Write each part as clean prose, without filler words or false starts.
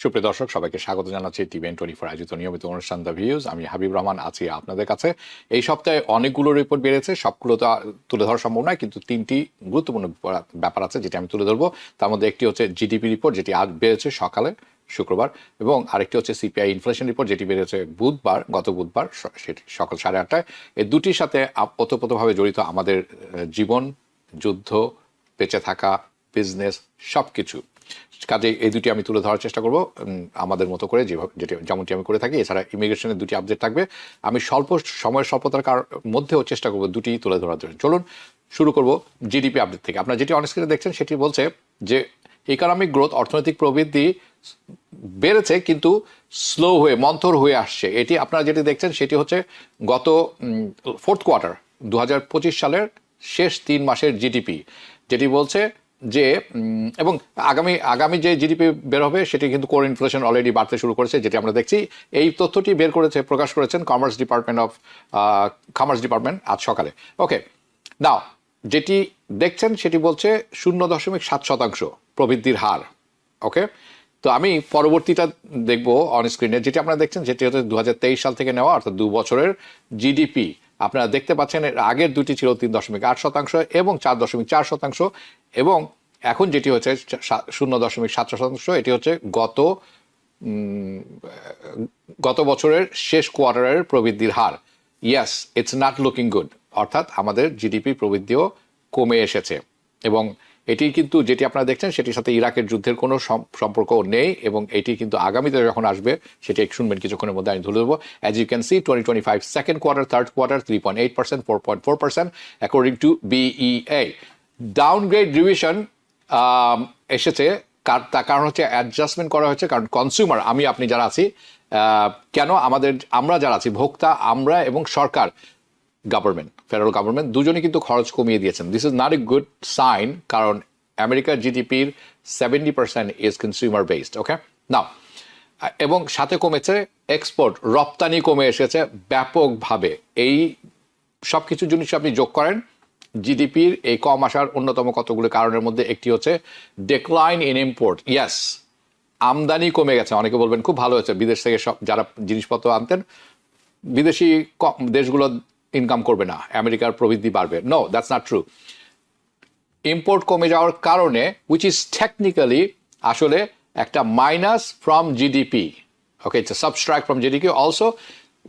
সুপ্রিয় দর্শক সবাইকে স্বাগত জানাচ্ছি টিভি24 আয়োজিত নিয়মিত অনুষ্ঠান দ্য ভিউজ। আমি হাবিব রহমান আছি আপনাদের কাছে। এই সপ্তাহে অনেকগুলো রিপোর্ট বেরিয়েছে, সবগুলো তো তুলে ধরা সম্ভব নয়, কিন্তু তিনটি গুরুত্বপূর্ণ ব্যাপার আছে যেটি আমি তুলে ধরবো। তার মধ্যে একটি হচ্ছে জিডিপি রিপোর্ট, যেটি আজ বেরিয়েছে সকালে শুক্রবার, এবং আরেকটি হচ্ছে সিপিআই ইনফ্লেশন রিপোর্ট, যেটি বেরিয়েছে গত বুধবার সেটি সকাল 8:30টায়। এই দুটির সাথে ওতপ্রোতভাবে জড়িত আমাদের জীবন, যুদ্ধ, বেঁচে থাকা, বিজনেস, সব কিছু। কাজে এই দুটি আমি তুলে ধরার চেষ্টা করব আমাদের মতো করে, যেমনটি আমি করে থাকি। এছাড়া ইমিগ্রেশনের দুটি আপডেট থাকবে। আমি স্বল্পতার মধ্যেও চেষ্টা করব দুটি তুলে ধরার জন্য। চলুন শুরু করব জিডিপি আপডেট থেকে। আপনারা যেটি অনস্ক্রিনে দেখছেন সেটি বলছে যে ইকোনমিক গ্রোথ, অর্থনৈতিক প্রবৃদ্ধি বেড়েছে কিন্তু স্লো হয়ে, মন্থর হয়ে আসছে। এটি আপনারা যেটি দেখছেন সেটি হচ্ছে গত ফোর্থ কোয়ার্টার 2025 সালের শেষ 3 মাসের জিডিপি, যেটি বলছে যে এবং আগামী যে জিডিপি বের হবে সেটি কিন্তু কোর ইনফ্লেশন অলরেডি বাড়তে শুরু করেছে, যেটি আমরা দেখছি। এই তথ্যটি প্রকাশ করেছেন কমার্স ডিপার্টমেন্ট আজ সকালে। ওকে, নাও যেটি দেখছেন সেটি বলছে 0.7% প্রবৃদ্ধির হার। ওকে, তো আমি পরবর্তীটা দেখবো অন স্ক্রিনে। যেটি আপনারা দেখছেন সেটি হচ্ছে 2023 সাল থেকে নেওয়া, অর্থাৎ 2 বছরের জিডিপি। আপনারা দেখতে পাচ্ছেন এর আগের দুটি ছিল 3.8% এবং 4.4%, এবং এখন যেটি হচ্ছে 0.7%, এটি হচ্ছে গত বছরের শেষ কোয়ার্টারের প্রবৃদ্ধির হার। Yes, it's not looking good, অর্থাৎ আমাদের জিডিপি প্রবৃদ্ধিও কমে এসেছে। এবং এটি কিন্তু যেটি আপনারা দেখছেন সেটির সাথে ইরাকের যুদ্ধের কোনো সম্পর্ক নেই, এবং এটি কিন্তু আগামীতে যখন আসবে সেটি শুনবেন কিছুক্ষণের মধ্যে আমি ধরে দেবো। As you can see 2025 second quarter, third quarter 3.8%, 4.4% according to BEA. Downgrade revision এসেছে, তার কারণ হচ্ছে অ্যাডজাস্টমেন্ট করা হয়েছে। কারণ কনজিউমার, আপনি যারা আছি, কেন আমরা যারা আছি ভোক্তা, আমরা এবং সরকার, গভর্নমেন্ট, ফেডারেল গভর্নমেন্ট দুজনে কিন্তু খরচ কমিয়ে দিয়েছেন। This is not a good sign, কারণ আমেরিকার জিডিপির 70% is consumer based. Okay, now এবং সাথে কমেছে এক্সপোর্ট, রপ্তানি কমে এসেছে ব্যাপকভাবে। এই সব কিছু জিনিস আপনি যোগ করেন, জিডিপির এই কম আসার অন্যতম কতগুলো কারণের মধ্যে একটি হচ্ছে ডিক্লাইন ইন ইম্পোর্ট। ইয়েস, আমদানি কমে গেছে। অনেকে বলবেন খুব ভালো হয়েছে, বিদেশ থেকে সব যারা জিনিসপত্র আনতেন বিদেশি দেশগুলো ইনকাম করবে না, আমেরিকার প্রবৃদ্ধি বাড়বে। No, that's not true. Import কমে যাওয়ার কারণে, উইচ ইজ টেকনিক্যালি আসলে একটা minus from GDP. Okay, it's a subtract from GDP, also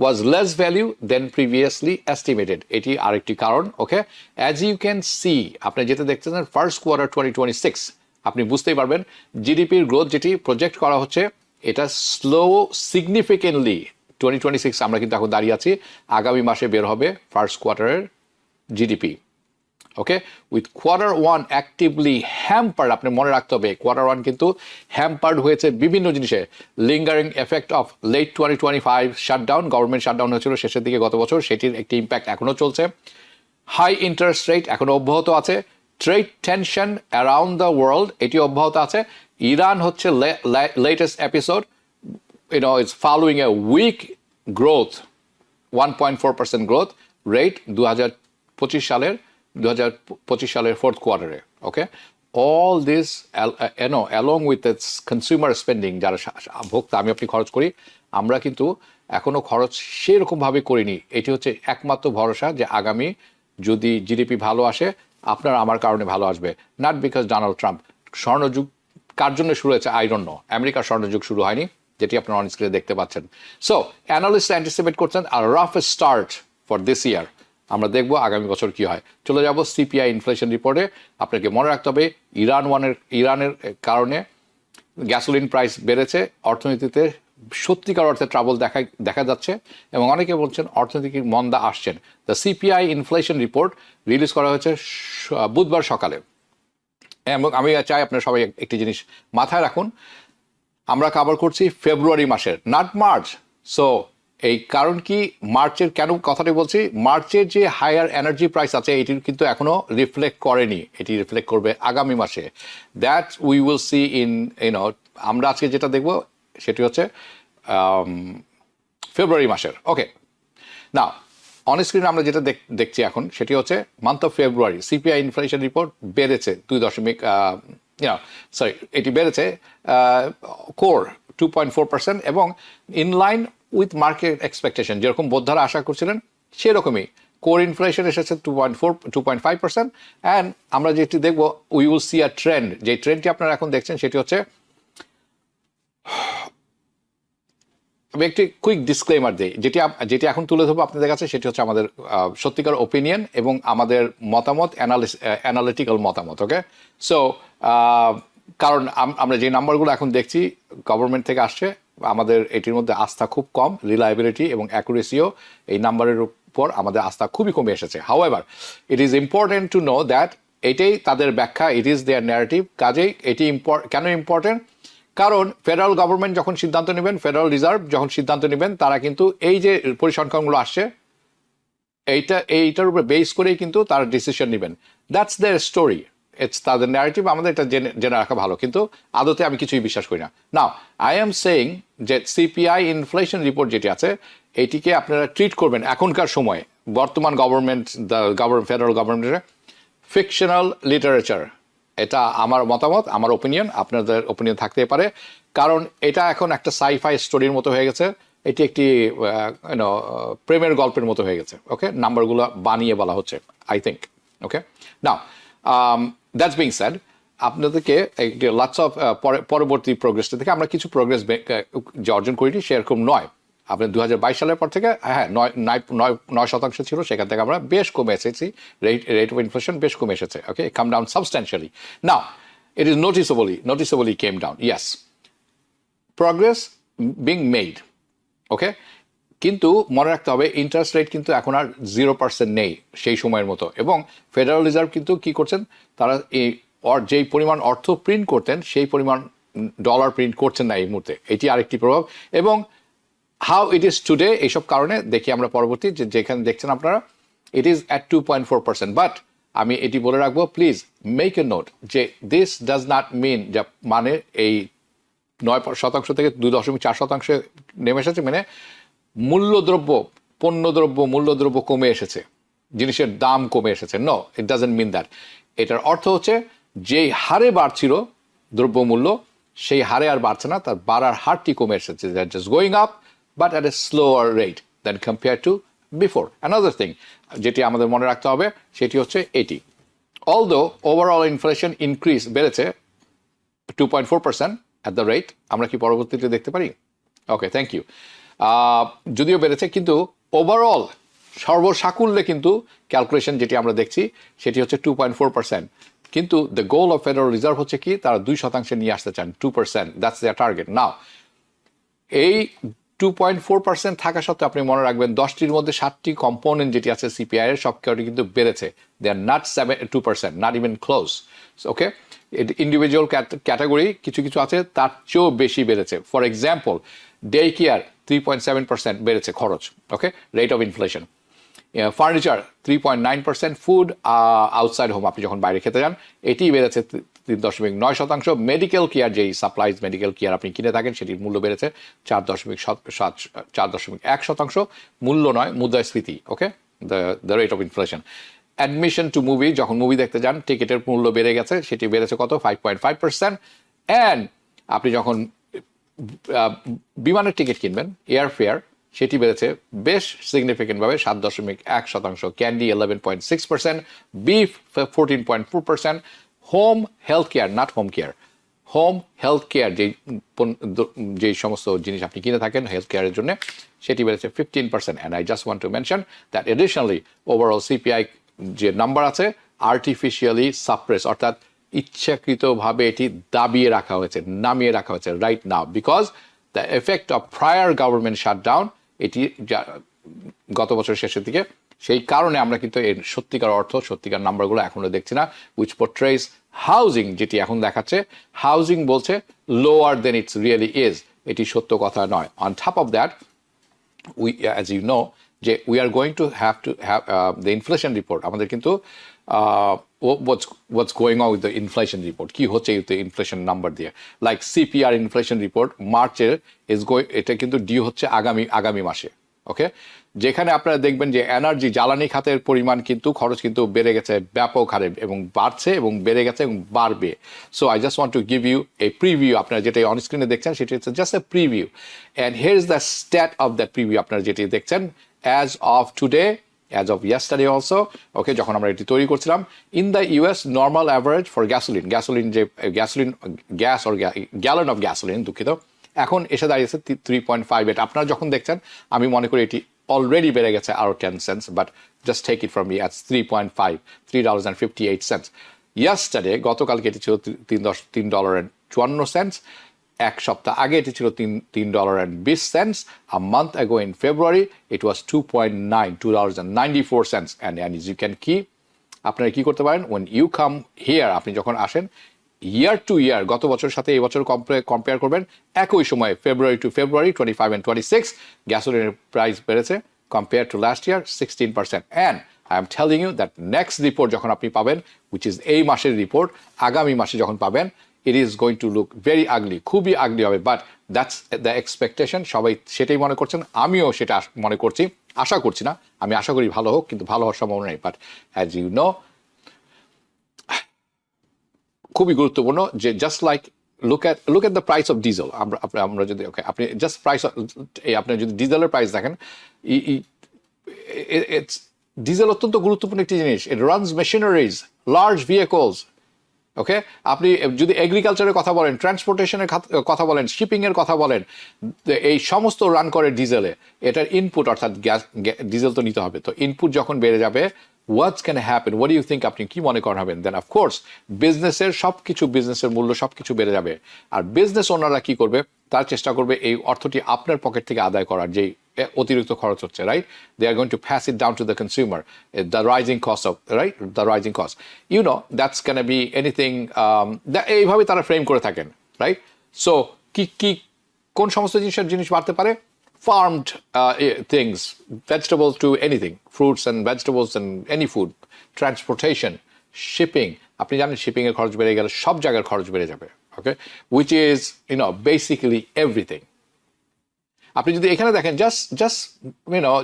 was less value than previously estimated. এটি আরেকটি কারণ। Okay, as you can see, আপনি যেটা দেখতেছেন ফার্স্ট কোয়ার্টার 2026, আপনি বুঝতেই পারবেন জিডিপির গ্রোথ যেটি প্রজেক্ট করা হচ্ছে এটা স্লো সিগনিফিকেন্টলি। 2026 আমরা কিন্তু এখন দাঁড়িয়ে আছি, আগামী মাসে বের হবে ফার্স্ট কোয়ার্টারের GDP. Okay, with quarter 1 actively hampered. আপনি মনে রাখতে হবে কোয়ার্টার 1 কিন্তু হ্যাম্পার্ড হয়েছে বিভিন্ন জিনিসে। Lingering effect of late 2025 shutdown, government shutdown হয়েছিল শেষের দিকে গত বছর, সেটির একটি ইম্প্যাক্ট এখনও চলছে। হাই ইন্টারেস্ট রেট এখনও অব্যাহত আছে। Trade tension around the world, এটি অব্যাহত আছে। ইরান হচ্ছে latest episode, it's following a weak growth, 1.4% growth rate 2025 সালের ফোর্থ কোয়ার্টারে। Okay, all this along with its consumer spending, যারা ভোক্তা, আপনি খরচ করি, আমরা কিন্তু এখনো খরচ সেরকমভাবে করিনি। এটি হচ্ছে একমাত্র ভরসা যে আগামী যদি জিডিপি ভালো আসে, আপনার আমার কারণে ভালো আসবে, নট বিকজ ডোনাল্ড ট্রাম্প। স্বর্ণযুগ কার জন্য শুরু হয়েছে? I don't know. আমেরিকার স্বর্ণযুগ শুরু হয়নি, যেটি আপনারা অন স্ক্রিনে দেখতে পাচ্ছেন। সো অ্যানালিস্ট অ্যান্টিসিপেট করছেন আর rough start for this year. আমরা দেখবো আগামী বছর কি হয়। চলে যাব সিপিআই ইনফ্লেশন রিপোর্টে। আপনাকে মনে রাখতে হবে ইরানের কারণে গ্যাসোলিন প্রাইস বেড়েছে, অর্থনীতিতে সত্যিকার অর্থে ট্রাবল দেখা যাচ্ছে, এবং অনেকে বলছেন অর্থনৈতিক মন্দা আসছেন। The CPI inflation report release করা হয়েছে বুধবার সকালে, এবং আমি চাই আপনারা সবাই একটি জিনিস মাথায় রাখুন, আমরা কভার করছি ফেব্রুয়ারি মাসের, নট মার্চ। সো এই কারণ কি মার্চের, কেন কথাটি বলছি, মার্চের যে হায়ার এনার্জি প্রাইস আছে এটি কিন্তু এখনো রিফ্লেক্ট করেনি, এটি রিফ্লেক্ট করবে আগামী মাসে। That we will C in আমরা আজকে যেটা দেখব সেটি হচ্ছে ফেব্রুয়ারি মাসের। ওকে, না অন স্ক্রিনে আমরা যেটা দেখছি এখন সেটি হচ্ছে month of February CPI inflation report বেড়েছে 2 দশমিক, এটি বেড়েছে কোর 2.4% এবং ইনলাইন উইথ মার্কেট এক্সপেকটেশন, যেরকম বোদ্ধারা আশা করছিলেন সেরকমই কোর ইনফ্লেশন এসেছে 2.5%। অ্যান্ড আমরা যেটি দেখবো we will C a trend, যে ট্রেন্ডটি আপনারা এখন দেখছেন সেটি হচ্ছে, আমি একটি কুইক ডিসক্লেমার দিই, যেটি এখন তুলে ধরবো আপনাদের কাছে, সেটি হচ্ছে আমাদের সত্যিকার ওপিনিয়ন এবং আমাদের মতামত, অ্যানালিটিক্যাল মতামত। ওকে, সো কারণ আমরা যে নাম্বারগুলো এখন দেখছি গভর্নমেন্ট থেকে আসছে, আমাদের এটির মধ্যে আস্থা খুব কম, রিলায়েবিলিটি এবং অ্যাকুরেসিও এই নাম্বারের উপর আমাদের আস্থা খুবই কমে এসেছে। However it is important to know that এটাই তাদের ব্যাখ্যা, ইট ইজ দেয়ার ন্যারেটিভ। কাজেই এটি কেন ইম্পর্টেন্ট? কারণ ফেডারেল গভর্নমেন্ট যখন সিদ্ধান্ত নেবেন, ফেডারেল রিজার্ভ যখন সিদ্ধান্ত নেবেন, তারা কিন্তু এই যে পরিসংখ্যানগুলো আসছে এইটার উপরে বেস করেই কিন্তু তারা ডিসিশন নেবেন। দ্যাটস দেয়ার স্টোরি, ইটস তাদের ন্যারেটিভ, আমাদের এটা জেনে রাখা ভালো, কিন্তু আদতে আমি কিছুই বিশ্বাস করি না। নাও আই এম সেইং যে সিপিআই ইনফ্লেশন রিপোর্ট যেটি আছে এটিকে আপনারা ট্রিট করবেন এখনকার সময়ে বর্তমান ফেডারেল গভর্নমেন্টের ফিকশনাল লিটারেচার। এটা আমার মতামত, আমার ওপিনিয়ন, আপনাদের ওপিনিয়ন থাকতে পারে, কারণ এটা এখন একটা সাইফাই স্টোরির মতো হয়ে গেছে, এটি একটি প্রেমের গল্পের মতো হয়ে গেছে। ওকে, নাম্বারগুলো বানিয়ে বলা হচ্ছে I think. Okay, now that's being sad, আপনাদেরকে একটি লটস অফ পরবর্তী প্রোগ্রেসটা থেকে আমরা কিছু প্রোগ্রেস যে অর্জন করিনি সেরকম নয়। আপনার 2022 সালের পর থেকে 9% ছিল, সেখান থেকে আমরা বেশ কমে এসেছি, রেট অফ ইনফ্লেশন বেশ কমে এসেছে। Okay, come down substantially. Now it is noticeably came down, yes, progress being made. Okay, কিন্তু মনে রাখতে হবে ইন্টারেস্ট রেট কিন্তু এখন আর 0% নেই সেই সময়ের মতো, এবং ফেডারেল রিজার্ভ কিন্তু কি করছেন, তারা যেই পরিমাণ অর্থ প্রিন্ট করতেন সেই পরিমাণ ডলার প্রিন্ট করছেন না এই মুহূর্তে, এটি আরেকটি প্রভাব। এবং হাউ ইট ইজ টুডে, এইসব কারণে দেখি আমরা পরবর্তী যেখানে দেখছেন আপনারা ইট ইজ অ্যাট 2.4%। বাট আমি এটি বলে রাখবো, প্লিজ মেক এ নোট যে দিস ডাজ নট মিন, যা মানে এই 9% থেকে 2.4% নেমে এসেছে, মানে মূল্যদ্রব্য কমে এসেছে, জিনিসের দাম কমে এসেছে। No, it doesn't mean that. এটার অর্থ হচ্ছে যেই হারে বাড়ছিল দ্রব্যমূল্য সেই হারে আর বাড়ছে না, তার বাড়ার হারটি কমে এসেছে, that just going up but at a slower rate than compared to before. Another thing যেটি আমাদের মনে রাখতে হবে সেটি হচ্ছে এটি, although overall inflation increase বেড়েছে 2.4% at the rate, আমরা কি পরবর্তীতে দেখতে পারি? ওকে, থ্যাংক ইউ। যদিও বেড়েছে, কিন্তু ওভারঅল সর্বসাকুল্যে কিন্তু ক্যালকুলেশন যেটি আমরা দেখছি সেটি হচ্ছে 2.4%, কিন্তু the goal of federal reserve হচ্ছে কি, তারা 2% নিয়ে আসতে চান, 2%, দ্যাটস দেয়ার টার্গেট। নাও এই 2.4% থাকা সত্ত্বেও আপনি মনে রাখবেন 10টির মধ্যে 7টি কম্পোনেন্ট যেটি আছে সিপিআই এর সব কটি কিন্তু বেড়েছে, they are not 2%, not even close. Okay, individual category কিছু কিছু আছে তার চেয়েও বেশি বেড়েছে। ফর এক্সাম্পল ডে কেয়ার 3.7% বেড়েছে খরচ। Okay, rate of inflation. Furniture 3.9%, food outside home, আপনি যখন বাইরে খেতে যান, এটি বেড়েছে 3.9%। মেডিকেল কেয়ার, যেই সাপ্লাইজ মেডিকেল কেয়ার আপনি কিনে থাকেন সেটির মূল্য বেড়েছে 4.1%, মূল্য নয়, মুদ্রাস্ফীতি। Okay, the rate of inflation. Admission to movie, যখন মুভি দেখতে যান টিকিটের মূল্য বেড়ে গেছে, সেটি বেড়েছে কত, 5.5%। অ্যান্ড আপনি যখন বিমানের টিকিট কিনবেন, এয়ারফেয়ার, সেটি বেড়েছে বেশ সিগনিফিকেন্টভাবে 7.1%, candy 11.6%, beef 14.4%, home health care, not home care, home health care যে সমস্ত জিনিস আপনি কিনে থাকেন হেলথ কেয়ারের জন্য, সেটি বেড়েছে 15%। And I just want two mention that additionally overall CPI যে নাম্বার আছে আর্টিফিশিয়ালি সাপ্রেস, অর্থাৎ ইচ্ছাকৃতভাবে এটি দাবিয়ে রাখা হয়েছে, নামিয়ে রাখা হয়েছে right now, because the effect of prior government shutdown, এটি গত বছর শেষের দিকে, সেই কারণে আমরা কিন্তু এর সত্যিকার অর্থ, সত্যিকার নাম্বারগুলো এখনো দেখছি না, উইচ পোর্ট্রেস হাউজিং, যেটি এখন দেখাচ্ছে হাউজিং বলছে lower than it's really is, এটি সত্য কথা নয়। On top of that, we as you know যে we are going to have the inflation report, আমাদের কিন্তু what's going on with the inflation report, কি হচ্ছে ইনফ্লেশন নাম্বার দিয়ে, লাইক সিপিআর ইনফ্লেশন রিপোর্ট মার্চের এটা কিন্তু ডিউ হচ্ছে আগামী মাসে। ওকে, যেখানে আপনারা দেখবেন যে এনার্জি জ্বালানি খাতের পরিমাণ কিন্তু খরচ কিন্তু বেড়ে গেছে ব্যাপক হারে এবং বাড়ছে এবং বেড়ে গেছে এবং বাড়বে। So I just want to give you a preview. আপনারা যেটা অন স্ক্রিনে দেখছেন সেটা হচ্ছে just a preview, and here is the stat of that preview. আপনারা যেটি দেখছেন as of today, as of yesterday also, okay, যখন আমরা এটি তৈরি করছিলাম, in the US normal average for gasoline যে gas or gallon of gasoline, দুঃখিত, এখন এসে দাঁড়িয়েছে 3.58। আপনারা যখন দেখছেন আমি মনে করি এটি অলরেডি বেড়ে গেছে আরো 10 cents, but just take it from me as 3.5, $3.58। yesterday, গতকালকে এটি ছিল $3.54। এক সপ্তাহ আগে এটি ছিল $3.20। a month ago in February it was $2.94। and as you can key, আপনারা কি করতে পারেন, when you come here, আপনি যখন আসেন ইয়ার টু ইয়ার, গত বছরের সাথে এই বছর কম্পেয়ার করবেন, একই সময়ে February to February 25 and 26 গ্যাসোলিনের price বেড়েছে compare to last year 16%। and I am telling you that next report যখন আপনি পাবেন, which is এই মাসের রিপোর্ট, আগামী মাসে যখন পাবেন, it is going to look very ugly, খুবই আগলি হবে, বাট দ্যাটস দ্য এক্সপেকটেশন। সবাই সেটাই মনে করছেন, আমিও সেটা মনে করছি, আশা করছি না, আমি আশা করি ভালো হোক, কিন্তু ভালো হওয়ার সম্ভাবনা নেই। বাট অ্যাজ ইউ নো, খুবই গুরুত্বপূর্ণ যে just like look at the price of diesel। আমরা যদি ওকে, আপনি জাস্ট প্রাইস, আপনি যদি ডিজেলের প্রাইস দেখেন, ডিজেল অত্যন্ত গুরুত্বপূর্ণ একটি জিনিস। ইট রানস মেশিনারিজ, লার্জ ভেহিকলস। ওকে, আপনি যদি এগ্রিকালচারের কথা বলেন, ট্রান্সপোর্টেশনের কথা বলেন, শিপিং এর কথা বলেন, এই সমস্ত রান করে ডিজেলে। এটার ইনপুট অর্থাৎ গ্যাস, ডিজেল তো নিতে হবে। তো ইনপুট যখন বেড়ে যাবে, what's going to happen, what do you think, আপনি কি মনে করেন হবেন? then of course বিজনেসের সবকিছু, বিজনেসের মূল্য সবকিছু বেড়ে যাবে। আর বিজনেস ওনাররা কি করবে, তার চেষ্টা করবে এই অর্থটি আপনার পকেট থেকে আদায় করার, যেই অতিরিক্ত খরচ হচ্ছে, right? They are going to pass it down to the consumer, the rising cost of, right, the rising cost, you know, that's going to be anything, এইভাবে তারা ফ্রেম করে থাকেন, রাইট? সো কি কোন সমস্ত জিনিস বাড়তে পারে? farmed things, vegetables to anything, fruits and vegetables and any food, transportation, shipping। আপনি জানেন শিপিং এর খরচ বেড়ে গেলে সব জায়গার খরচ বেড়ে যাবে, ওকে, which is, you know, basically everything। আপনি যদি এখানে দেখেন,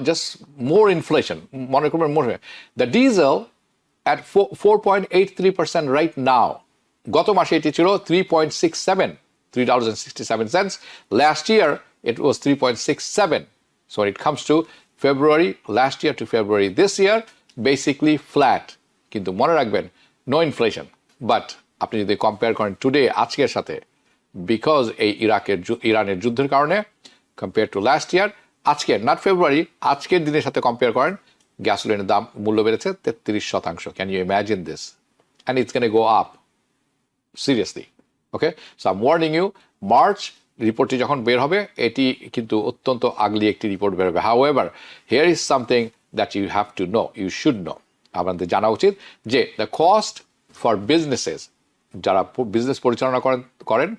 just more inflation, মনে করবেন more, the diesel at 4.83% right now, গত মাসে এটি ছিল $3.67। last year it was 3.67। so when it comes to February last year to February this year, basically flat। কিন্তু মনে রাখবেন, no inflation। but আপনি যদি কম্পেয়ার করেন টুডে, আজকের সাথে, বিকজ এই ইরানের যুদ্ধের কারণে, কম্পেয়ার টু লাস্ট ইয়ার, আজকের, নট ফেব্রুয়ারি, আজকের দিনের সাথে কম্পেয়ার করেন, গ্যাসোলিনের দাম, মূল্য বেড়েছে 33%। Can you imagine this? And it's can go up seriously. Okay, so I am warning you, March রিপোর্টটি যখন বের হবে, এটি কিন্তু অত্যন্ত আগলি একটি রিপোর্ট বের হবে। However, here is something that you have to know, you should know, আপনাদের জানা উচিত যে দ্য কস্ট ফর বিজনেসেস, যারা বিজনেস পরিচালনা করেন,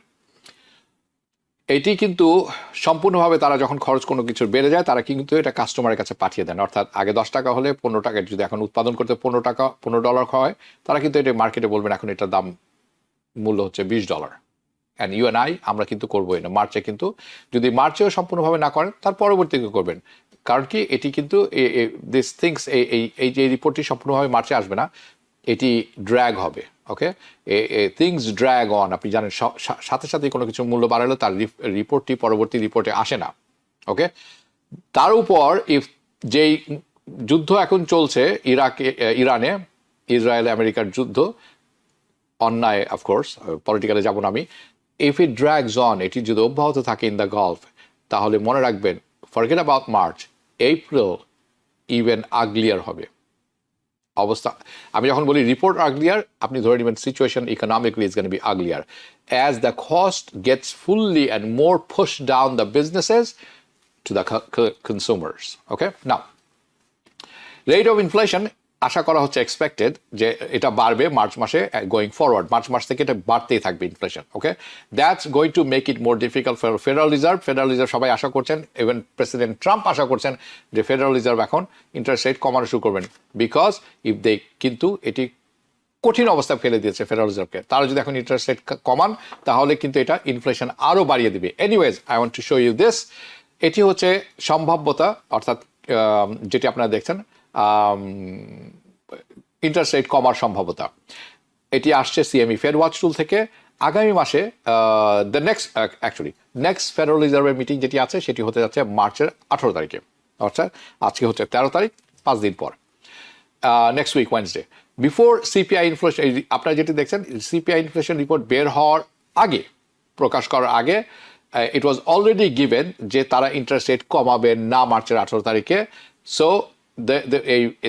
এটি কিন্তু সম্পূর্ণভাবে তারা যখন খরচ কোনো কিছুর বেড়ে যায়, তারা কিন্তু এটা কাস্টমারের কাছে পাঠিয়ে দেন। অর্থাৎ আগে 10 টাকা হলে 15 টাকা, যদি এখন উৎপাদন করতে $15 হয়, তারা কিন্তু এটা মার্কেটে বলবেন এখন এটার দাম, মূল্য হচ্ছে $20। অ্যান্ড ইউ অ্যান্ড আমরা কিন্তু করবোই না মার্চে। কিন্তু যদি মার্চেও সম্পূর্ণভাবে না করেন, তার পরবর্তীতে করবেন। কারণ কি, এটি কিন্তু দিস থিংস, এই যে রিপোর্টটি সম্পূর্ণভাবে মার্চে আসবে না, এটি ড্র্যাগ হবে। ওকে, থিংস ড্র্যাগ অন। আপনি জানেন সাথে সাথে কোনো কিছু মূল্য বাড়ালে তার রিপোর্টটি পরবর্তী রিপোর্টে আসে না। ওকে, তার উপর যেই যুদ্ধ এখন চলছে ইরানে, ইসরায়েল আমেরিকার যুদ্ধ, অন্যায়, অফকোর্স পলিটিক্যালে যাব না আমি, ইফ ইট ড্র্যাগস অন, এটি যদি অব্যাহত থাকে ইন দ্য গলফ, তাহলে মনে রাখবেন, forget about March, April even uglier হবে অবস্থা। আমি যখন বলি রিপোর্ট আগলিয়ার, আপনি ধরে নেবেন situation economically is gonna be uglier as the cost gets fully and more push down the businesses to the consumers. Okay, now rate of inflation আশা করা হচ্ছে, এক্সপেক্টেড, যে এটা বাড়বে মার্চ মাসে গোয়িং ফরওয়ার্ড। মার্চ মাস থেকে এটা বাড়তেই থাকবে inflation. Okay, that's going to make it more difficult for federal reserve. Federal reserve সবাই আশা করছেন, ইভেন প্রেসিডেন্ট ট্রাম্প আশা করছেন যে ফেডারেল রিজার্ভ এখন ইন্টারেস্ট রেট কমানো শুরু করবেন, বিকজ ইফ দে, কিন্তু এটি কঠিন অবস্থায় ফেলে দিয়েছে ফেডারেল রিজার্ভকে। তারা যদি এখন ইন্টারেস্ট রেট কমান, তাহলে কিন্তু এটা ইনফ্লেশন আরও বাড়িয়ে দিবে। Anyways, I want to show you this. এটি হচ্ছে সম্ভাব্যতা, অর্থাৎ যেটি আপনারা দেখছেন ইন্টারেস্ট রেট কমার সম্ভাব্যতা। এটি আসছে সিএমই ফেড ওয়াচ টুল থেকে। আগামী মাসে দ্য নেক্সট ফেডারেল রিজার্ভের মিটিং যেটি আছে সেটি হতে যাচ্ছে মার্চের 18 তারিখে, অর্থাৎ আজকে হচ্ছে 13 তারিখ, 5 দিন পর, next week Wednesday. Before CPI inflation, আপনারা যেটি দেখছেন সিপিআই ইনফ্লেশন রিপোর্ট বের হওয়ার আগে, প্রকাশ করার আগে ইট ওয়াজ অলরেডি গিভেন যে তারা ইন্টারেস্ট রেট কমাবে না মার্চের 18 তারিখে। সো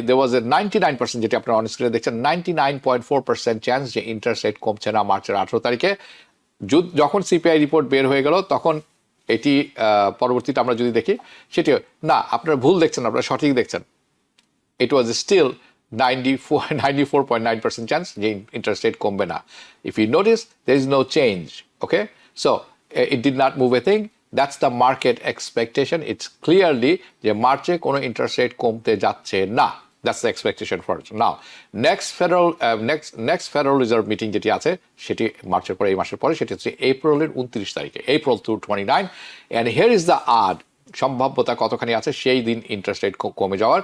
there was a 99%, যেটি আপনারা অন স্ক্রিনে দেখছেন, 99.4% চান্স যে ইন্টারেস্ট রেট কমছে না মার্চের 18 তারিখে। যখন সিপিআই রিপোর্ট বের হয়ে গেল তখন এটি পরবর্তীতে আমরা যদি দেখি সেটি না, আপনারা ভুল দেখছেন, আপনারা সঠিক দেখছেন। It was still 94.9% chance যে interest rate কমবে না. If you notice, there is no change. Okay, so it did not move a thing. That's the market expectation. It's clearly যে মার্চে কোনো interest rate কমতে যাচ্ছে না. That's the expectation for it. Now, next Federal Reserve meeting যেটি আছে সেটি মার্চের পরে, এই মাসের পরে, সেটি হচ্ছে এপ্রিলের 29 তারিখে, April 29, and here is the odd সম্ভাব্যতা কতখানি আছে সেই দিন ইন্টারেস্ট রেট কমে যাওয়ার।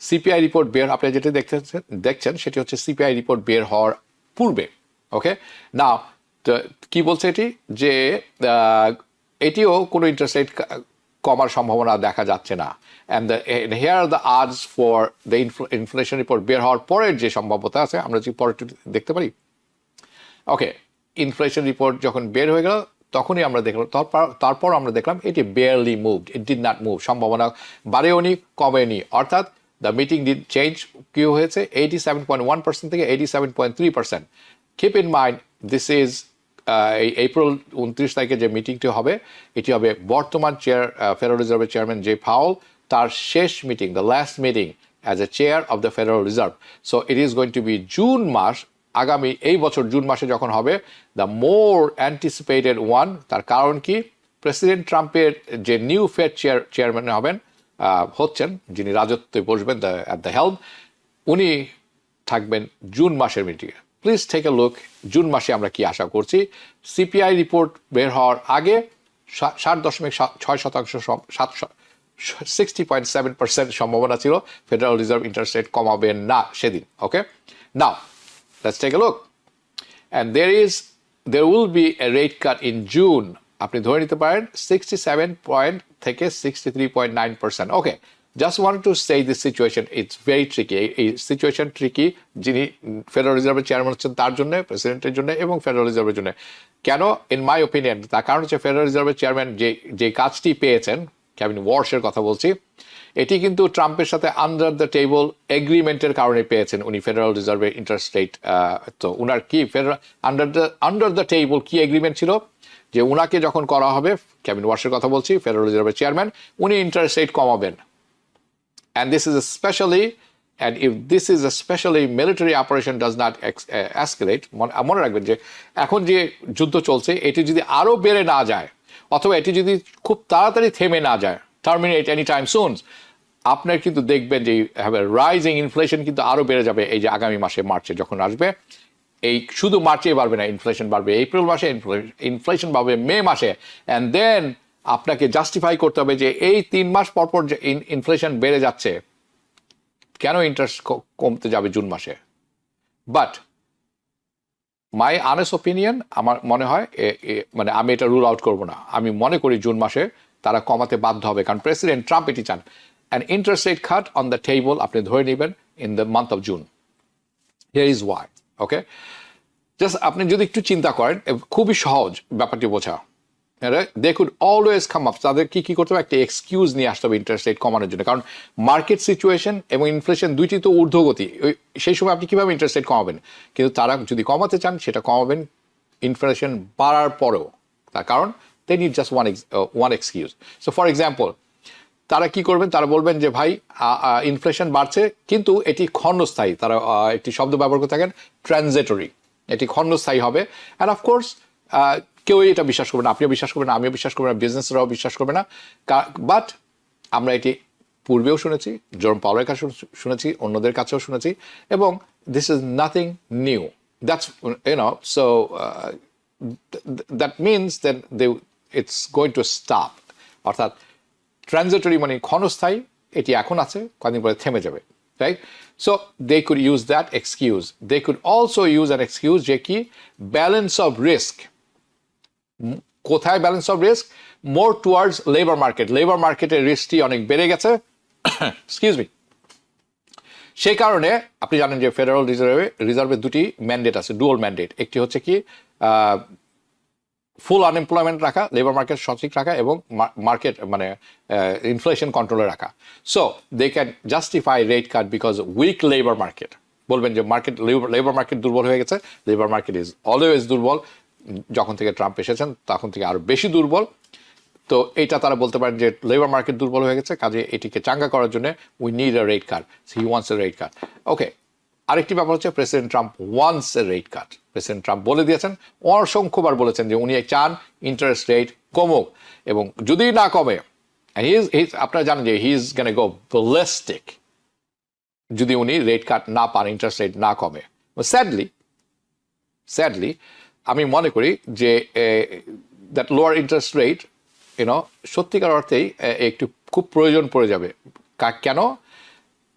সিপিআই রিপোর্ট বের, আপনি যেটি দেখছেন সেটি হচ্ছে সিপিআই রিপোর্ট বের হওয়ার পূর্বে। ওকে, না কি বলছে এটি, যে এটিও কোনো ইন্টারেস্ট রেট কমার সম্ভাবনা দেখা যাচ্ছে না। And here are the odds for the inflation report বের হওয়ার পরের যে সম্ভাব্যতা আছে, আমরা যদি পরে দেখতে পারি। ওকে, ইনফ্লেশন রিপোর্ট যখন বের হয়ে গেল তখনই আমরা দেখলাম, তারপর আমরা দেখলাম এটি barely moved, it did not move, সম্ভাবনা বাড়েওনি কমেনি, অর্থাৎ দ্য মিটিং ডিড চেঞ্জ। কি হয়েছে, 87.1% থেকে 87.3%। Keep in mind, this is April 29 তারিখে যে মিটিংটি হবে, এটি হবে বর্তমান ফেডারেল রিজার্ভের চেয়ারম্যান জে পাওয়েল তার শেষ মিটিং, the last meeting as a chair of the Federal Reserve. So it is going to be June মাস, আগামী এই বছর জুন মাসে যখন হবে, দ্য মোর অ্যান্টিসিপেটেড ওয়ান। তার কারণ কি, প্রেসিডেন্ট ট্রাম্পের যে নিউ ফেড চেয়ারম্যান হচ্ছেন, যিনি রাজত্বে বসবেন অ্যাট দ্য হেল্ম, উনি থাকবেন জুন মাসের মিটিংয়ে। Please take a look, June মাসে আমরা কি আশা করছি। সিপিআই রিপোর্ট বের হওয়ার আগে 60.6%, 60.7% সম্ভাবনা ছিল ফেডারেল রিজার্ভ ইন্টারেস্ট রেট কমাবেন না সেদিন। ওকে, নাও let's take a look, and there will be a rate cut in June. আপনি ধরে নিতে পারেন 67 পয়েন্ট থেকে 63.9%. ওকে, just wanted to say this situation, it's very tricky. এই সিচুয়েশন ট্রিকি, যিনি ফেডারেল রিজার্ভের চেয়ারম্যান হচ্ছেন তার জন্য, প্রেসিডেন্টের জন্য এবং ফেডারেল রিজার্ভের জন্য। কেন, ইন মাই ওপিনিয়ন, তার কারণ হচ্ছে ফেডারেল রিজার্ভের চেয়ারম্যান যে কাজটি পেয়েছেন, কেভিন ওয়ার্শের কথা বলছি, এটি কিন্তু ট্রাম্পের সাথে আন্ডার দ্য টেবল এগ্রিমেন্টের কারণে পেয়েছেন উনি ফেডারেল রিজার্ভের ইন্টারেস্ট রেট। তো উনার কি আন্ডার দ্য টেবল কি এগ্রিমেন্ট ছিল, যে উনাকে যখন করা হবে, কেভিন ওয়ার্শের কথা বলছি, ফেডারেল রিজার্ভের চেয়ারম্যান, উনি ইন্টারেস্ট রেট কমাবেন। And this is if this is especially military operation does not escalate, মনে রাখবেন যে এখন যে যুদ্ধ চলছে এটি যদি আরো বেড়ে না যায়, অথবা এটি যদি খুব তাড়াতাড়ি থেমে না যায়, terminate anytime soon, আপনার কিন্তু দেখবেন যে রাইজিং ইনফ্লেশন কিন্তু আরো বেড়ে যাবে। এই যে আগামী মাসে মার্চে যখন আসবে, এই শুধু মার্চেই বাড়বে না, ইনফ্লেশন বাড়বে এপ্রিল মাসে, ইনফ্লেশন বাড়বে মে মাসে, অ্যান্ড দেন আপনাকে জাস্টিফাই করতে হবে যে এই 3 মাস পরপর যে ইনফ্লেশন বেড়ে যাচ্ছে, কেন ইন্টারেস্ট কমতে যাবে জুন মাসে। বাট মাই আনেস্ট ওপিনিয়ন, আমার মনে হয়, মানে আমি এটা রুল আউট করবো না, আমি মনে করি জুন মাসে তারা কমাতে বাধ্য হবে, কারণ প্রেসিডেন্ট ট্রাম্প এটি চান। And interest rate cut on the table আপনি ধরে নেবেন in the month of June. Here is why. Okay, just আপনি যদি একটু চিন্তা করেন, খুবই সহজ ব্যাপারটি বোঝা। They could always come up, তাদের কি করতে হবে, একটা এক্সকিউজ নিয়ে আসতে হবে ইন্টারেস্ট রেট কমানোর জন্য, কারণ মার্কেট সিচুয়েশন এবং ইনফ্লেশন দুইটি তো ঊর্ধ্বগতি। সেই সময় আপনি কিভাবে ইন্টারেস্ট রেট কমাবেন, কিন্তু তারা যদি কমাতে চান সেটা কমাবেন ইনফ্লেশন বাড়ার পরেও, তার কারণ they need just one excuse. So for example, তারা কি করবেন, তারা বলবেন যে ভাই ইনফ্লেশন বাড়ছে কিন্তু এটি ক্ষণস্থায়ী, তারা একটি শব্দ ব্যবহার করে থাকেন ট্রানজিটরি, এটি ক্ষণস্থায়ী হবে। অ্যান্ড অফকোর্স কেউই এটা বিশ্বাস করবে না, আপনিও বিশ্বাস করবেন না, আমিও বিশ্বাস করবো না, বিজনেসরাও বিশ্বাস করবে না। বাট আমরা এটি পূর্বেও শুনেছি, জেরোম পাওয়েলের কাছে শুনেছি, অন্যদের কাছেও শুনেছি, এবং this is nothing new. That's so that means that it's going to stop, অর্থাৎ ট্রানজিটরি মানে ক্ষণস্থায়ী, এটি এখন আছে, কদিন পরে থেমে যাবে, right? So they could use that excuse. They could also use an excuse যে কি ব্যালেন্স অফ রিস্ক। কোথায় balance of risk? More towards labour market. Labour মার্কেটের রিস্কটি অনেক বেড়ে গেছে, এক্সকিউজ মি। সেই কারণে আপনি জানেন যে ফেডারেল রিজার্ভের দুটি ম্যান্ডেট আছে, ডুয়াল ম্যান্ডেট। একটি হচ্ছে কি ফুল আনএমপ্লয়মেন্ট রাখা, লেবার মার্কেট সঠিক রাখা, এবং মার্কেট মানে ইনফ্লেশন কন্ট্রোলে রাখা। So they can justify rate cut because weak labour market. বলবেন যে লেবার মার্কেট দুর্বল হয়ে গেছে, লেবার মার্কেট ইজ অলওয়েজ দুর্বল। যখন থেকে ট্রাম্প এসেছেন তখন থেকে আরো বেশি দুর্বল। তো এইটা তারা বলতে পারেন যে লেবার মার্কেট দুর্বল হয়ে গেছে, কাজে এটিকে চাঙ্গা করার জন্য we need a rate cut, he wants a rate cut. Okay, আরেকটি ব্যাপার হচ্ছে President Trump wants a rate cut. President Trump বলে দিয়েছেন, অসংখ্যবার বলেছেন যে উনি চান ইন্টারেস্ট রেট কমুক, এবং যদি না কমে আপনারা জানেন যে he is gonna go ballistic যদি উনি রেট কাট না পান, ইন্টারেস্ট রেট না কমে। স্যাডলি আমি মনে করি যে দ্যাট লোয়ার ইন্টারেস্ট রেট সত্যিকার অর্থেই একটু খুব প্রয়োজন পড়ে যাবে। কেন?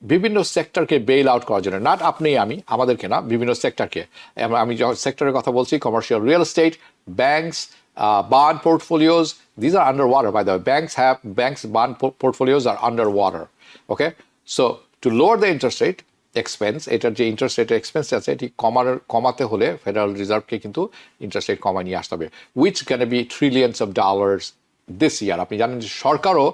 বিভিন্ন সেক্টরকে বেইল আউট করার জন্য, নাট আপনি আমি, আমাদেরকে না, বিভিন্ন সেক্টরকে। আমি যখন সেক্টরের কথা বলছি, commercial real estate, banks, bond portfolios, these are underwater by the way. Banks bond portfolios are underwater. Okay, so to lower the interest rate expense, এটার যে ইন্টারেস্ট রেটের এক্সপেন্স আছে এটি কমাতে হলে ফেডারেল রিজার্ভকে কিন্তু ইন্টারেস্ট রেট কমায় নিয়ে আসতে হবে, which can be trillions of dollars this year. আপনি জানেন যে সরকারও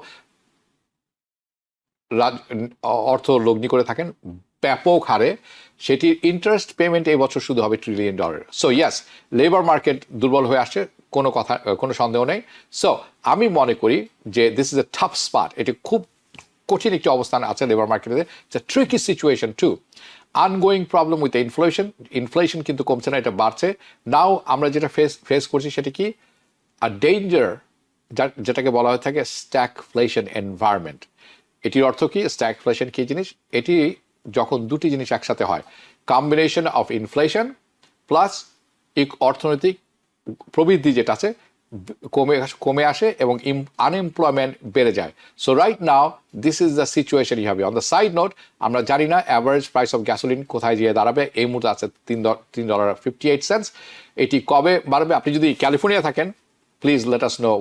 অর্থ লগ্নি করে থাকেন ব্যাপক হারে, সেটির ইন্টারেস্ট পেমেন্ট এই বছর শুধু হবে $1 trillion। সো ইয়াস, লেবার মার্কেট দুর্বল হয়ে আসছে, কোনো সন্দেহ নেই। সো আমি মনে করি যে this is a tough spot, এটি খুব কঠিন একটি অবস্থান আছে লেবার মার্কেটে। It's a tricky situation too. Ongoing problem with inflation কিন্তু কমছে না, এটা বাড়ছে। নাও আমরা যেটা ফেস করছি সেটা কি আ ডেঞ্জার, যেটাকে বলা হয়ে থাকে স্ট্যাগফ্লেশন এনভায়রনমেন্ট। এটির অর্থ কি? স্ট্যাগফ্লেশন কি জিনিস? এটি যখন দুটি জিনিস একসাথে হয়, কম্বিনেশন অফ ইনফ্লেশন প্লাস অর্থনৈতিক প্রবৃদ্ধি যেটা আছে কমে আসে এবং আনএমপ্লয়মেন্ট বেড়ে যায়। So right now this is the situation you have. On the side note, আমরা জানি না অ্যাভারেজ প্রাইস অফ গ্যাসোলিন কোথায় গিয়ে দাঁড়াবে। এই মুহূর্তে আছে $3.58। এটি কবে বাড়বে? আপনি যদি ক্যালিফোর্নিয়া থাকেন, please let us know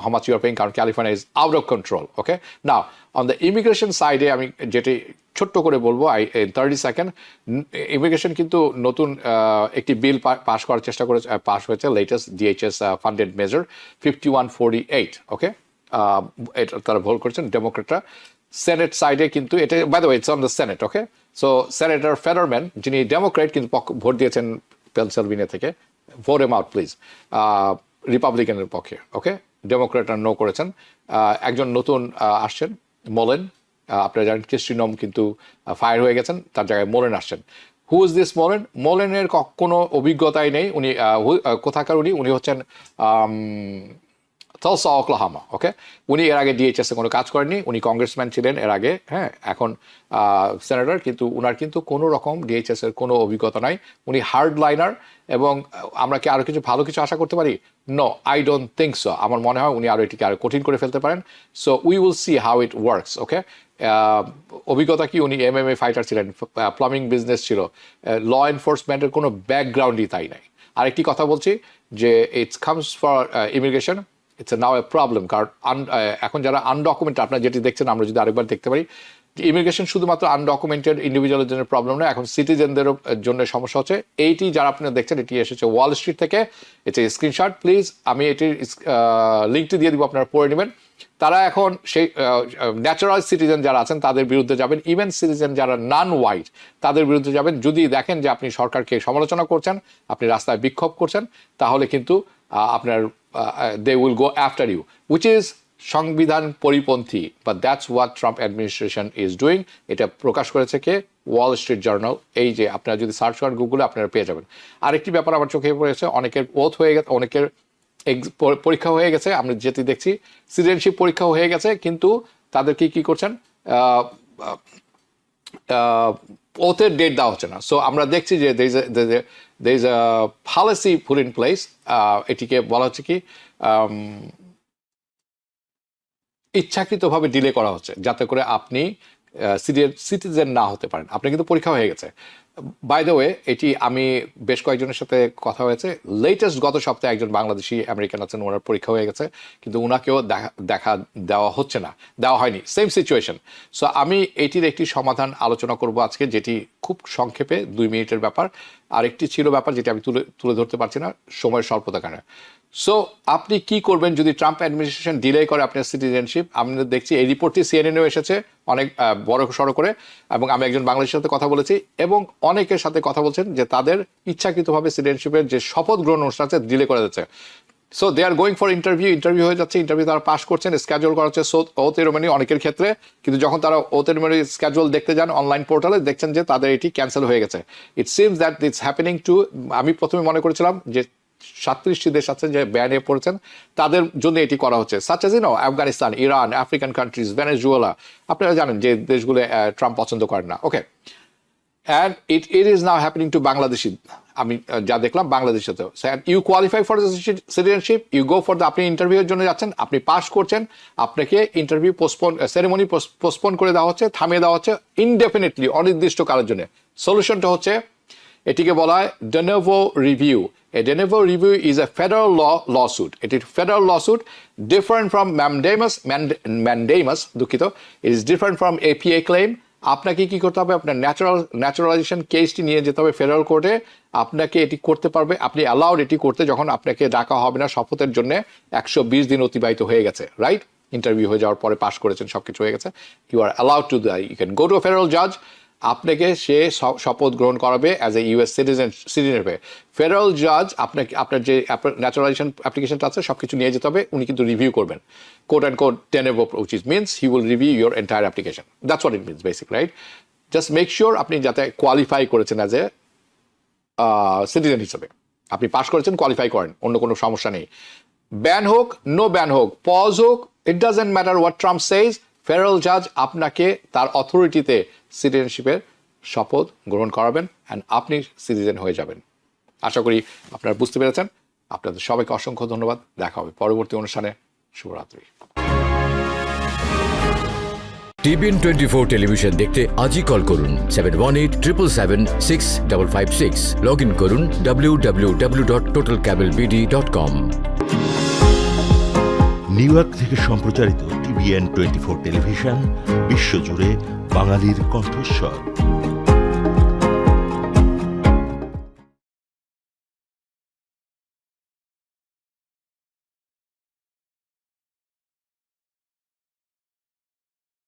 how much you are paying, কারণ California is out of control. Okay, now on the immigration side আমি যেটি ছোট্ট করে বলবো in 30 seconds, ইমিগ্রেশন কিন্তু নতুন একটি বিল পাস করার চেষ্টা করে পাস হয়েছে, latest DHS funded measure 5148। Okay, এটা তারা ভোট করেছেন ডেমোক্রেটরা। সেনেট সাইডে কিন্তু এটা, by the way, it's on the senate. Okay, so senator Fetterman যিনি ডেমোক্রেট কিন্তু ভোট দিয়েছেন পেনসিলভেনিয়া থেকে, ভোট হিম আউট প্লিজ, রিপাবলিকানের পক্ষে। ওকে, ডেমোক্রেটরা নো করেছেন। একজন নতুন আসছেন, মোলেন। আপনারা জানেন খ্রিস্টিনম কিন্তু ফায়ার হয়ে গেছেন, তার জায়গায় মোলেন আসছেন। Who is this Mullin? মোলেনের কোনো অভিজ্ঞতাই নেই। উনি কোথাকার? উনি হচ্ছেন Tulsa, Oklahoma। ওকে, উনি এর আগে DHS এ কোনো কাজ করেননি, উনি কংগ্রেসম্যান ছিলেন এর আগে, হ্যাঁ, এখন সেনেটর, কিন্তু উনার কিন্তু কোনো রকম DHS এর কোনো অভিজ্ঞতা নাই। উনি হার্ড লাইনার, এবং আমরা কি আরো কিছু ভালো কিছু আশা করতে পারি? No, I don't think so. আমার মনে হয় উনি আরো এটিকে আরো কঠিন করে ফেলতে পারেন। So we will see how it works. Okay, অভিজ্ঞতা কি? উনি MMA ফাইটার ছিলেন, প্লাম্বিং বিজনেস ছিল, ল এনফোর্সমেন্টের কোনো ব্যাকগ্রাউন্ডই তাই নাই। আরেকটি কথা বলছি যে it's comes for immigration, it's now A problem, কারণ এখন যারা আনডকুমেন্টেড, আপনারা যেটি দেখছেন, আমরা যদি আরেকবার দেখতে পারি, ইমিগ্রেশন শুধুমাত্র আনডকুমেন্টেড ইন্ডিভিজুয়ালের জন্য প্রবলেম নয়, এখন সিটিজেনদেরও জন্য সমস্যা হচ্ছে। এইটি যারা আপনারা দেখছেন, এটি এসেছে ওয়াল স্ট্রিট থেকে, এটি স্ক্রিনশট প্লিজ, আমি এটির লিঙ্কটি দিয়ে দিব, আপনারা পড়ে নেবেন। তারা এখন সেই ন্যাচারাল সিটিজেন যারা আছেন তাদের বিরুদ্ধে যাবেন, ইভেন সিটিজেন যারা নন হোয়াইট তাদের বিরুদ্ধে যাবেন। যদি দেখেন যে আপনি সরকারকে সমালোচনা করছেন, আপনি রাস্তায় বিক্ষোভ করছেন, তাহলে কিন্তু আপনার they will go after you, which is সংবিধান পরিপন্থী, but that's what Trump administration is doing. এটা প্রকাশ করেছে কে? Wall Street journal. এই যে আপনারা যদি সার্চ করেন গুগলে, আপনারা পেয়ে যাবেন। আরেকটি ব্যাপার আমার চোখে পড়েছে, অনেকের ওথ হয়ে গেছে, অনেকের পরীক্ষা হয়ে গেছে, আমরা যেটি দেখছি সিটিজেনশিপ পরীক্ষা হয়ে গেছে, কিন্তু তাদেরকে কি করছেন, ওথের ডেট দেওয়া হচ্ছে না। সো আমরা দেখছি যে there is a policy put in place, এটিকে বলা হচ্ছে কি ইচ্ছাকৃতভাবে ডিলে করা হচ্ছে যাতে করে আপনি সিটিজেন না হতে পারেন। আপনি কিন্তু পরীক্ষা হয়ে গেছে। বাই দ্য ওয়ে, এটি আমি বেশ কয়েকজনের সাথে কথা হয়েছে, লেটেস্ট গত সপ্তাহে একজন বাংলাদেশি আমেরিকান আছেন, ওনার পরীক্ষা হয়ে গেছে, কিন্তু ওনাকেও দেখা দেওয়া হচ্ছে না, দেওয়া হয়নি, সেম সিচুয়েশন। সো আমি এটির একটি সমাধান আলোচনা করব আজকে, যেটি খুব সংক্ষেপে 2 মিনিটের ব্যাপার। আরেকটি ছিল ব্যাপার যেটি আমি তুলে ধরতে পারছি না সময়ের স্বল্পতার কারণে। সো আপনি কি করবেন যদি ট্রাম্প অ্যাডমিনিস্ট্রেশন ডিলে করে আপনার সিটিজেনশিপ? আমরা দেখছি এই রিপোর্টটি সিএনএনও এসেছে অনেক বড় সড়ো করে, এবং আমি একজন বাংলাদেশের সাথে কথা বলেছি এবং অনেকের সাথে কথা বলছেন যে তাদের ইচ্ছাকৃতভাবে সিটিজেনশিপের যে শপথ গ্রহণ অনুষ্ঠান আছে ডিলে করে যাচ্ছে। So they are going for interview হয়ে যাচ্ছে, ইন্টারভিউ তারা পাস করছেন, স্কেজুল করা হচ্ছে ওথ সেরেমনি অনেকের ক্ষেত্রে, কিন্তু যখন তারা ওথ সেরেমনি স্কেজুল দেখতে যান অনলাইন পোর্টালে, দেখছেন যে তাদের এটি ক্যান্সেল হয়ে গেছে। It seems that it's happening two, আমি প্রথমে মনে করেছিলাম যে 37টি দেশ আছে যে ব্যানে পড়েছেন, তাদের জন্য এটি করা হচ্ছে, such as Afghanistan, Iran, African countries, Venezuela, আপনারা জানেন যে দেশগুলো ট্রাম্প পছন্দ করেন না। Okay, and it is now happening to Bangladeshi. আমি যা দেখলাম বাংলাদেশেতেও, you qualify for citizenship, you go for the, আপনি ইন্টারভিউয়ের জন্য যাচ্ছেন, আপনি পাস করছেন, আপনাকে ইন্টারভিউ সেরেমনি পোস্টপোন করে দেওয়া হচ্ছে, থামিয়ে দেওয়া হচ্ছে ইনডেফিনিটলি, অনির্দিষ্ট কালের জন্য। সলিউশনটা হচ্ছে, এটিকে বলা হয় de novo review. A de novo review is a federal lawsuit. It is federal lawsuit different from mandamus, দুঃখিত, it is different from APA claim. আপনাকে কি করতে হবে? আপনার ন্যাচারালাইজেশন কেসটি নিয়ে যেতে হবে ফেডারেল কোর্টে। আপনাকে এটি করতে পারবে, আপনি অ্যালাউড এটি করতে যখন আপনাকে ডাকা হবে না শপথের জন্য 120 দিন অতিবাহিত হয়ে গেছে, রাইট? ইন্টারভিউ হয়ে যাওয়ার পরে পাস করেছেন, সবকিছু হয়ে গেছে, you are allowed to you can go to federal জাজ, আপনাকে সে শপথ গ্রহণ করাবে অ্যাজ এ ইউএস সিটিজেন হিসেবে। ফেডারেল জাজ আপনাকে আপনার যে ন্যাচারালাইজেশন অ্যাপ্লিকেশনটা আছে সব কিছু নিয়ে যেতে হবে, উনি কিন্তু রিভিউ করবেন, quote and quote de novo, which means he will review your entire application. That's what it means basically, right? Just make sure আপনি যাতে কোয়ালিফাই করেছেন অ্যাজ এ সিটিজেন হিসেবে, আপনি পাস করেছেন, কোয়ালিফাই করেন, অন্য কোনো সমস্যা নেই। ব্যান হোক, নো ব্যান হোক, পজ হোক, it doesn't matter what Trump Sage, federal জাজ আপনাকে তার অথরিটিতে সিটিজেনশিপের শপথ গ্রহণ করাবেন অ্যান্ড আপনি সিটিজেন হয়ে যাবেন। আশা করি আপনারা বুঝতে পেরেছেন। আপনাদের সবাইকে অসংখ্য ধন্যবাদ। দেখা হবে পরবর্তী অনুষ্ঠানে। শুভরাত্রি। টিবিএন 24 টেলিভিশন দেখতে আজই কল করুন 7187776556। লগ ইন করুন www.totalcablebd.com। নিউ ইয়র্ক থেকে সম্প্রচারিত টিবিএন 24 টেলিভিশন বিশ্বজুড়ে বাঙালির কণ্ঠস্বর।